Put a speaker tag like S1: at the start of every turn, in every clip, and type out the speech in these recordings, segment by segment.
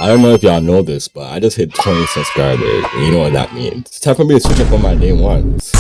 S1: I don't know if y'all know this, but I just hit 20 subscribers. And you know what that means. It's time for me to switch up on my day ones.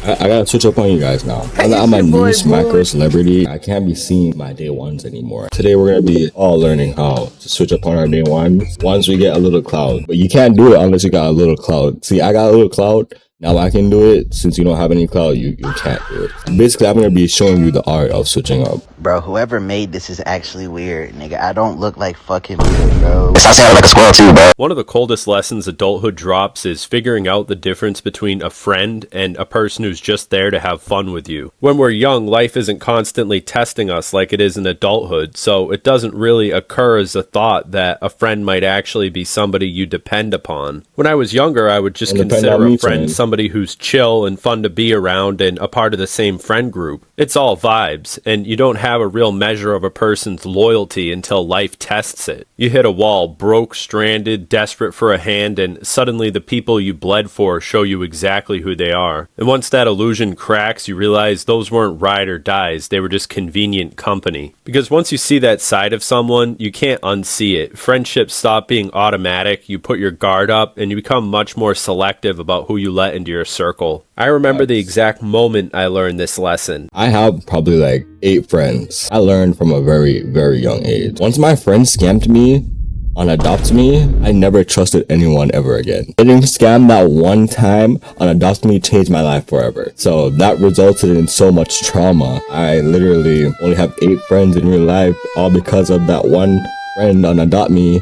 S1: I gotta switch up on you guys now. I'm a new micro celebrity. I can't be seeing my day ones anymore. Today we're gonna be all learning how to switch up on our day ones once we get a little clout. But you can't do it unless you got a little clout. See, I got a little clout. Now I can do it. Since you don't have any clout, you can't do it. Basically, I'm gonna be showing you the art of switching up.
S2: Bro, whoever made this is actually weird, nigga. I don't look like fucking weird, bro. I sound like a squirrel too, bro.
S3: One of the coldest lessons adulthood drops is figuring out the difference between a friend and a person who's just there to have fun with you. When we're young, life isn't constantly testing us like it is in adulthood, so it doesn't really occur as a thought that a friend might actually be somebody you depend upon. When I was younger, I would just consider a friend somebody who's chill and fun to be around and a part of the same friend group. It's all vibes, and you don't have a real measure of a person's loyalty until life tests it. You hit a wall, broke, stranded, desperate for a hand, and suddenly the people you bled for show you exactly who they are. And once that illusion cracks, you realize those weren't ride or dies, they were just convenient company. Because once you see that side of someone, you can't unsee it. Friendships stop being automatic, you put your guard up, and you become much more selective about who you let into your circle. I remember the exact moment I learned this lesson.
S1: I have probably like 8 friends. I learned from a very, very young age. Once my friend scammed me on Adopt Me, I never trusted anyone ever again. Getting scammed that one time on Adopt Me changed my life forever. So that resulted in so much trauma. I literally only have 8 friends in real life, all because of that one friend on Adopt Me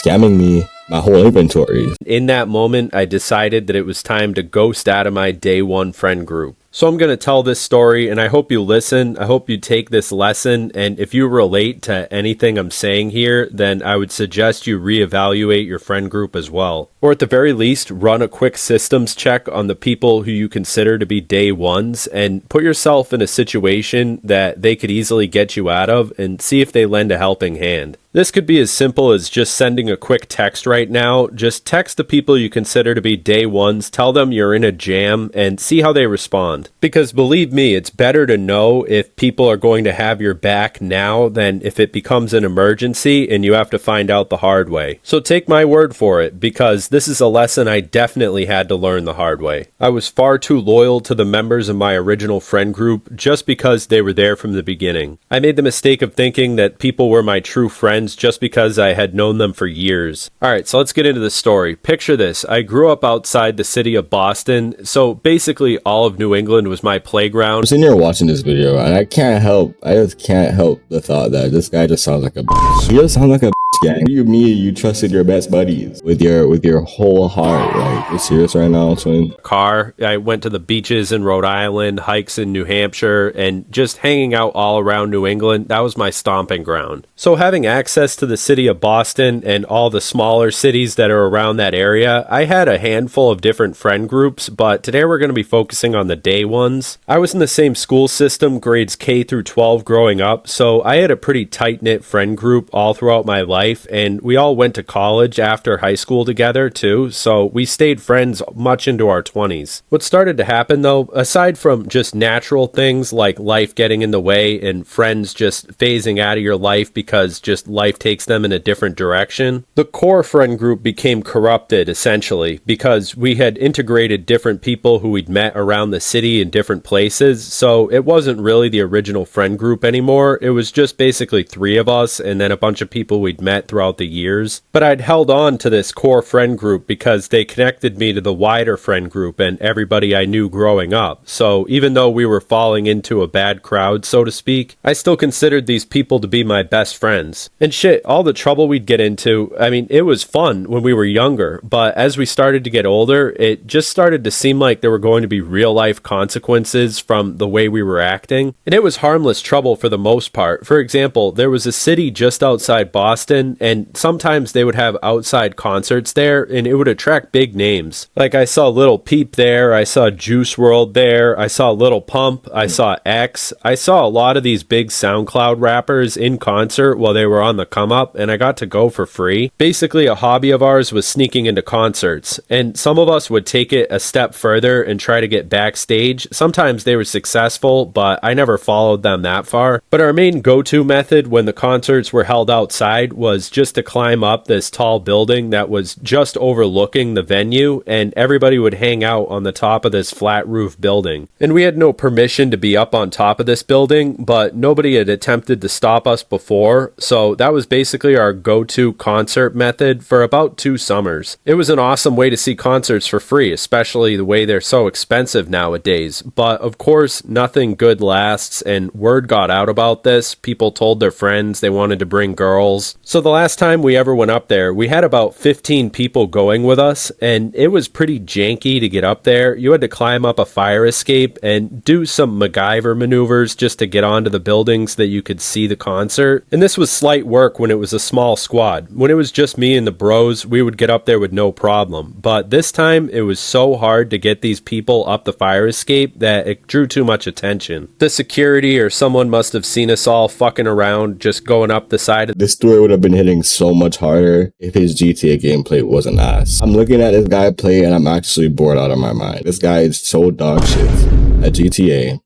S1: scamming me my whole inventory.
S3: In that moment, I decided that it was time to ghost out of my day one friend group. So I'm going to tell this story, and I hope you listen. I hope you take this lesson, and if you relate to anything I'm saying here, then I would suggest you reevaluate your friend group as well. Or at the very least, run a quick systems check on the people who you consider to be day ones, and put yourself in a situation that they could easily get you out of, and see if they lend a helping hand. This could be as simple as just sending a quick text right now. Just text the people you consider to be day ones, tell them you're in a jam, and see how they respond. Because believe me, it's better to know if people are going to have your back now than if it becomes an emergency and you have to find out the hard way. So take my word for it, because this is a lesson I definitely had to learn the hard way. I was far too loyal to the members of my original friend group just because they were there from the beginning. I made the mistake of thinking that people were my true friends just because I had known them for years. Alright, so let's get into the story. Picture this. I grew up outside the city of Boston, so basically all of New England was my playground.
S1: I'm sitting here watching this video, and I just can't help the thought that this guy just sounds like a bitch. He just sounds like a gang. You trusted your best buddies with your whole heart. Like, you serious right now, twin?
S3: Car. I went to the beaches in Rhode Island, hikes in New Hampshire, and just hanging out all around New England. That was my stomping ground. So having access to the city of Boston and all the smaller cities that are around that area, I had a handful of different friend groups, but today we're going to be focusing on the day ones. I was in the same school system, grades K through 12 growing up, so I had a pretty tight-knit friend group all throughout my life, and we all went to college after high school together too, so we stayed friends much into our 20s. What started to happen though, aside from just natural things like life getting in the way and friends just phasing out of your life because just life takes them in a different direction, the core friend group became corrupted essentially because we had integrated different people who we'd met around the city in different places, so it wasn't really the original friend group anymore. It was just basically 3 of us and then a bunch of people we'd met throughout the years. But I'd held on to this core friend group because they connected me to the wider friend group and everybody I knew growing up. So even though we were falling into a bad crowd, so to speak, I still considered these people to be my best friends. And shit, all the trouble we'd get into, I mean, it was fun when we were younger, but as we started to get older, it just started to seem like there were going to be real life consequences from the way we were acting. And it was harmless trouble for the most part. For example, there was a city just outside Boston, and sometimes they would have outside concerts there, and it would attract big names. Like I saw Lil Peep there, I saw Juice WRLD there, I saw Lil Pump, I saw X. I saw a lot of these big SoundCloud rappers in concert while they were on the come up, and I got to go for free. Basically, a hobby of ours was sneaking into concerts, and some of us would take it a step further and try to get backstage. Sometimes they were successful, but I never followed them that far. But our main go-to method when the concerts were held outside was was just to climb up this tall building that was just overlooking the venue, and everybody would hang out on the top of this flat roof building. And we had no permission to be up on top of this building, but nobody had attempted to stop us before, so that was basically our go-to concert method for about 2 summers. It was an awesome way to see concerts for free, especially the way they're so expensive nowadays. But of course, nothing good lasts, and word got out about this. People told their friends they wanted to bring girls. So the last time we ever went up there, we had about 15 people going with us, and it was pretty janky to get up there. You had to climb up a fire escape and do some MacGyver maneuvers just to get onto the buildings so that you could see the concert. And this was slight work when it was a small squad. When it was just me and the bros, we would get up there with no problem. But this time, it was so hard to get these people up the fire escape that it drew too much attention. The security or someone must have seen us all fucking around just going up the side of
S1: This story would have been hitting so much harder if his GTA gameplay wasn't ass. I'm looking at this guy play and I'm actually bored out of my mind. This guy is so dog shit at GTA.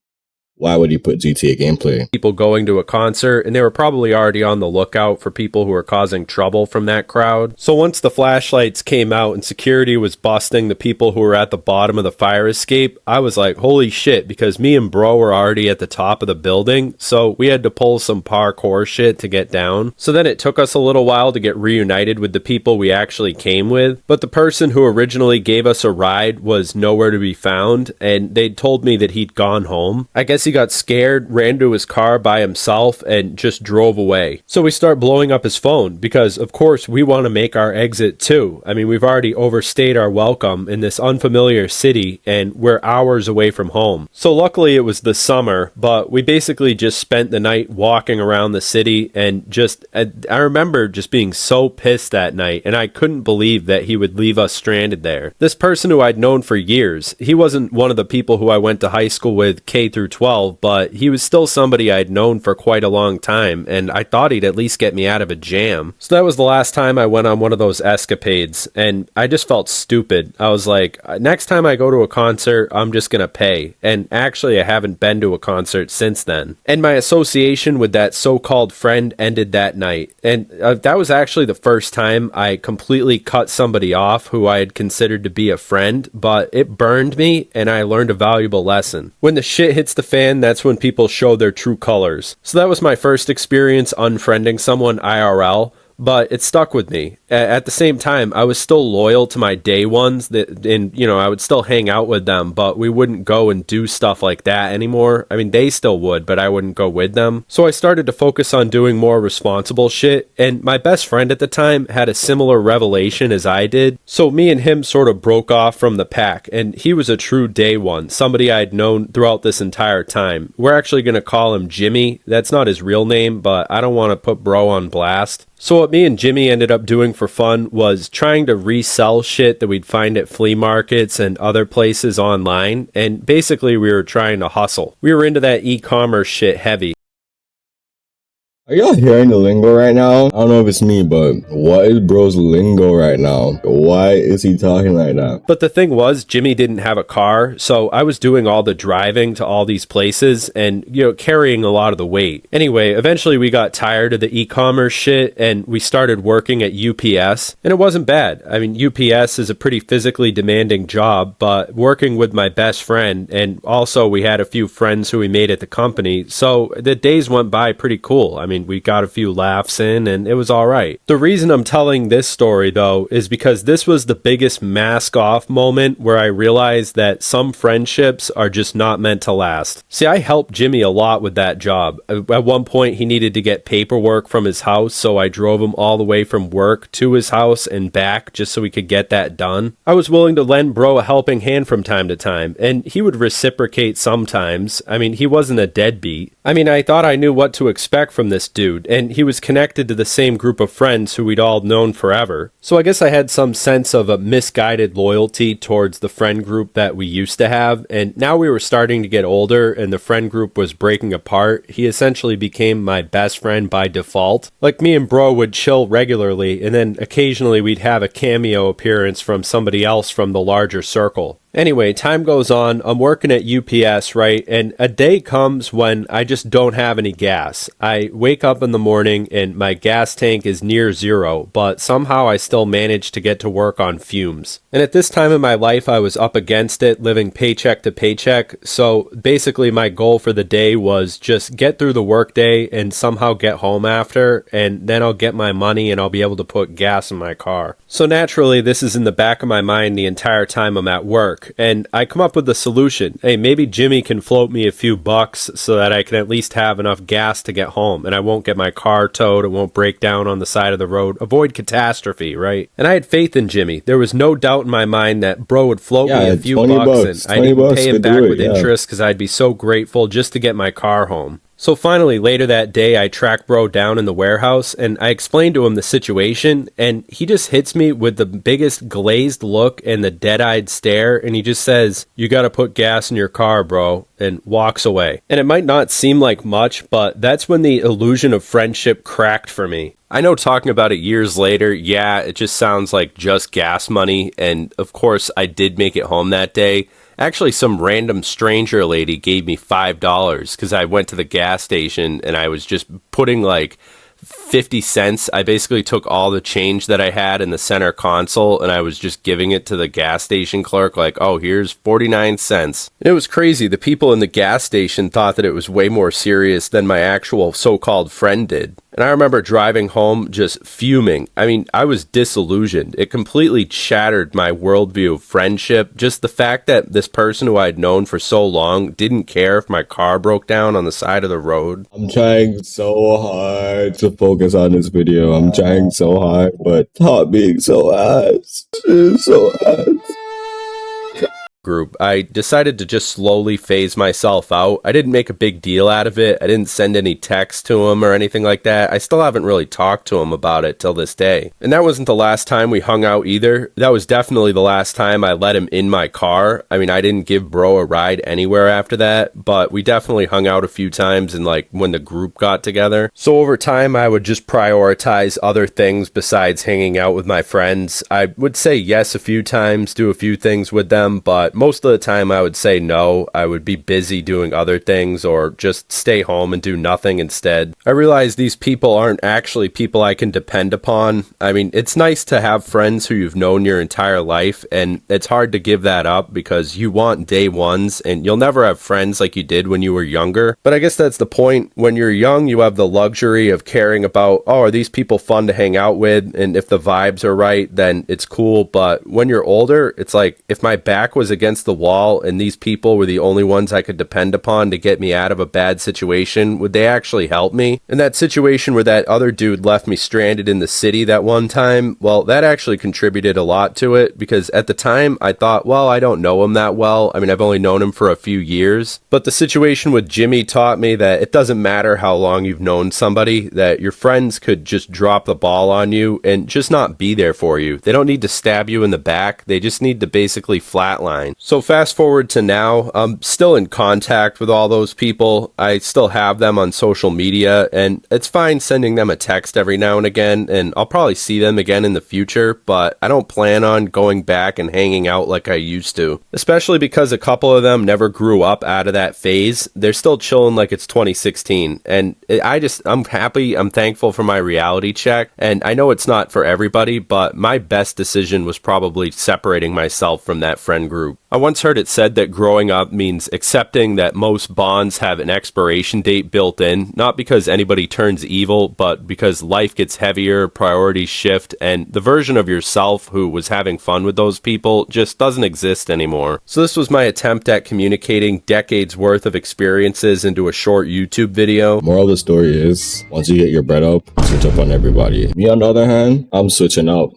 S1: Why would he put GTA gameplay?
S3: people going to a concert, and they were probably already on the lookout for people who were causing trouble from that crowd. So once the flashlights came out and security was busting the people who were at the bottom of the fire escape, I was like, holy shit, because me and bro were already at the top of the building, so we had to pull some parkour shit to get down. So then it took us a little while to get reunited with the people we actually came with, but the person who originally gave us a ride was nowhere to be found, and they'd told me that he'd gone home. I guess he got scared, ran to his car by himself, and just drove away. So we start blowing up his phone because, of course, we want to make our exit too. I mean, we've already overstayed our welcome in this unfamiliar city, and we're hours away from home. So luckily it was the summer, but we basically just spent the night walking around the city, and I remember just being so pissed that night, and I couldn't believe that he would leave us stranded there. This person who I'd known for years, he wasn't one of the people who I went to high school with K through 12, but he was still somebody I'd known for quite a long time, and I thought he'd at least get me out of a jam. So that was the last time I went on one of those escapades, and I just felt stupid. I was like, next time I go to a concert, I'm just gonna pay. And actually, I haven't been to a concert since then. And my association with that so-called friend ended that night. And that was actually the first time I completely cut somebody off who I had considered to be a friend, but it burned me, and I learned a valuable lesson. When the shit hits the fan, that's when people show their true colors. So that was my first experience unfriending someone IRL, but it stuck with me. At the same time, I was still loyal to my day ones, I would still hang out with them, but we wouldn't go and do stuff like that anymore. I mean, they still would, but I wouldn't go with them. So I started to focus on doing more responsible shit, and my best friend at the time had a similar revelation as I did. So me and him sort of broke off from the pack, and he was a true day one, somebody I'd known throughout this entire time. We're actually going to call him Jimmy. That's not his real name, but I don't want to put bro on blast. So what me and Jimmy ended up doing for fun was trying to resell shit that we'd find at flea markets and other places online, and basically we were trying to hustle. We were into that e-commerce shit heavy.
S1: Are y'all hearing the lingo right now? I don't know if it's me, but what is bro's lingo right now? Why is he talking like that?
S3: But the thing was, Jimmy didn't have a car, so I was doing all the driving to all these places and, carrying a lot of the weight. Anyway, eventually we got tired of the e-commerce shit and we started working at UPS, and it wasn't bad. I mean, UPS is a pretty physically demanding job, but working with my best friend, and also we had a few friends who we made at the company, so the days went by pretty cool. I mean, we got a few laughs in, and it was all right. The reason I'm telling this story, though, is because this was the biggest mask-off moment where I realized that some friendships are just not meant to last. See, I helped Jimmy a lot with that job. At one point, he needed to get paperwork from his house, so I drove him all the way from work to his house and back just so we could get that done. I was willing to lend bro a helping hand from time to time, and he would reciprocate sometimes. I mean, he wasn't a deadbeat. I mean, I thought I knew what to expect from this dude, and he was connected to the same group of friends who we'd all known forever. So I guess I had some sense of a misguided loyalty towards the friend group that we used to have, and now we were starting to get older and the friend group was breaking apart. He essentially became my best friend by default. Like, me and bro would chill regularly, and then occasionally we'd have a cameo appearance from somebody else from the larger circle. Anyway, time goes on. I'm working at UPS, right? And a day comes when I just don't have any gas. I wake up in the morning and my gas tank is near zero, but somehow I still manage to get to work on fumes. And at this time in my life, I was up against it, living paycheck to paycheck. So basically, my goal for the day was just get through the workday and somehow get home after, and then I'll get my money and I'll be able to put gas in my car. So naturally, this is in the back of my mind the entire time I'm at work. And I come up with the solution. Hey, maybe Jimmy can float me a few bucks so that I can at least have enough gas to get home and I won't get my car towed, it won't break down on the side of the road. Avoid catastrophe, right? And I had faith in Jimmy. There was no doubt in my mind that bro would float me a few bucks and I'd even pay him back with interest because I'd be so grateful just to get my car home. So finally, later that day, I track bro down in the warehouse and I explain to him the situation and he just hits me with the biggest glazed look and the dead-eyed stare and he just says, "You gotta put gas in your car, bro," and walks away. And it might not seem like much, but that's when the illusion of friendship cracked for me. I know talking about it years later, yeah, it just sounds like just gas money, and of course I did make it home that day. Actually, some random stranger lady gave me $5 because I went to the gas station and I was just putting like 50 cents. I basically took all the change that I had in the center console and I was just giving it to the gas station clerk like, "Oh, here's 49 cents. And it was crazy. The people in the gas station thought that it was way more serious than my actual so-called friend did. And I remember driving home just fuming. I mean, I was disillusioned. It completely shattered my worldview of friendship. Just the fact that this person who I'd known for so long didn't care if my car broke down on the side of the road.
S1: I'm trying so hard to focus on this video. I'm trying so hard, but stop being so ass. So ass.
S3: Group, I decided to just slowly phase myself out. I didn't make a big deal out of it. I didn't send any text to him or anything like that. I still haven't really talked to him about it till this day. And that wasn't the last time we hung out either. That was definitely the last time I let him in my car. I mean, I didn't give bro a ride anywhere after that, but we definitely hung out a few times and like when the group got together. So over time, I would just prioritize other things besides hanging out with my friends. I would say yes a few times, do a few things with them, but most of the time I would say no. I would be busy doing other things or just stay home and do nothing instead. I realize these people aren't actually people I can depend upon. I mean, it's nice to have friends who you've known your entire life, and it's hard to give that up because you want day ones and you'll never have friends like you did when you were younger. But I guess that's the point. When you're young, you have the luxury of caring about, oh, are these people fun to hang out with? And if the vibes are right, then it's cool. But when you're older, it's like if my back was against the wall and these people were the only ones I could depend upon to get me out of a bad situation, would they actually help me? And that situation where that other dude left me stranded in the city that one time, well, that actually contributed a lot to it because at the time I thought, well, I don't know him that well. I mean, I've only known him for a few years. But the situation with Jimmy taught me that it doesn't matter how long you've known somebody, that your friends could just drop the ball on you and just not be there for you. They don't need to stab you in the back. They just need to basically flatline. So fast forward to now, I'm still in contact with all those people. I still have them on social media, and it's fine sending them a text every now and again, and I'll probably see them again in the future, but I don't plan on going back and hanging out like I used to. Especially because a couple of them never grew up out of that phase. They're still chilling like it's 2016, and I'm happy, I'm thankful for my reality check, and I know it's not for everybody, but my best decision was probably separating myself from that friend group. I once heard it said that growing up means accepting that most bonds have an expiration date built in, not because anybody turns evil, but because life gets heavier, priorities shift, and the version of yourself who was having fun with those people just doesn't exist anymore. So this was my attempt at communicating decades worth of experiences into a short YouTube video.
S1: Moral of the story is, once you get your bread up, switch up on everybody. Me on the other hand, I'm switching up.